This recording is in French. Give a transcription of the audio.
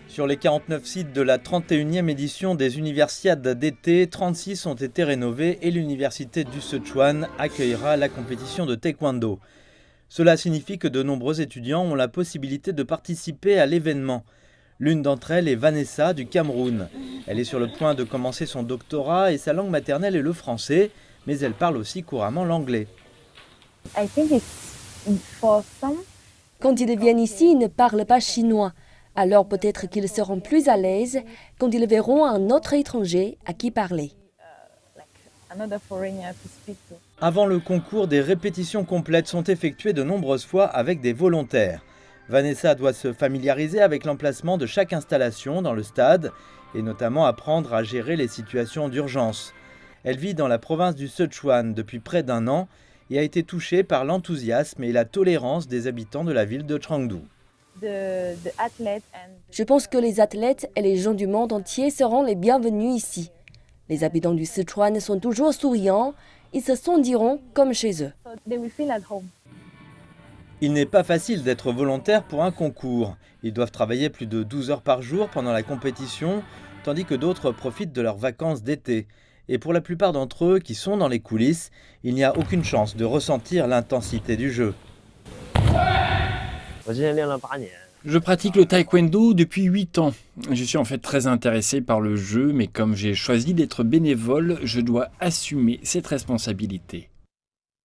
Sur les 49 sites de la 31e édition des Universiades d'été, 36 ont été rénovés et l'université du Sichuan accueillera la compétition de taekwondo. Cela signifie que de nombreux étudiants ont la possibilité de participer à l'événement. L'une d'entre elles est Vanessa du Cameroun. Elle est sur le point de commencer son doctorat et sa langue maternelle est le français, mais elle parle aussi couramment l'anglais. Quand ils viennent ici, ils ne parlent pas chinois. Alors peut-être qu'ils seront plus à l'aise quand ils verront un autre étranger à qui parler. Avant le concours, des répétitions complètes sont effectuées de nombreuses fois avec des volontaires. Vanessa doit se familiariser avec l'emplacement de chaque installation dans le stade et notamment apprendre à gérer les situations d'urgence. Elle vit dans la province du Sichuan depuis près d'1 an et a été touchée par l'enthousiasme et la tolérance des habitants de la ville de Chengdu. Je pense que les athlètes et les gens du monde entier seront les bienvenus ici. Les habitants du Sichuan sont toujours souriants, ils se sentiront comme chez eux. Il n'est pas facile d'être volontaire pour un concours. Ils doivent travailler plus de 12 heures par jour pendant la compétition, tandis que d'autres profitent de leurs vacances d'été. Et pour la plupart d'entre eux qui sont dans les coulisses, il n'y a aucune chance de ressentir l'intensité du jeu. Je pratique le taekwondo depuis 8 ans. Je suis en fait très intéressé par le jeu, mais comme j'ai choisi d'être bénévole, je dois assumer cette responsabilité.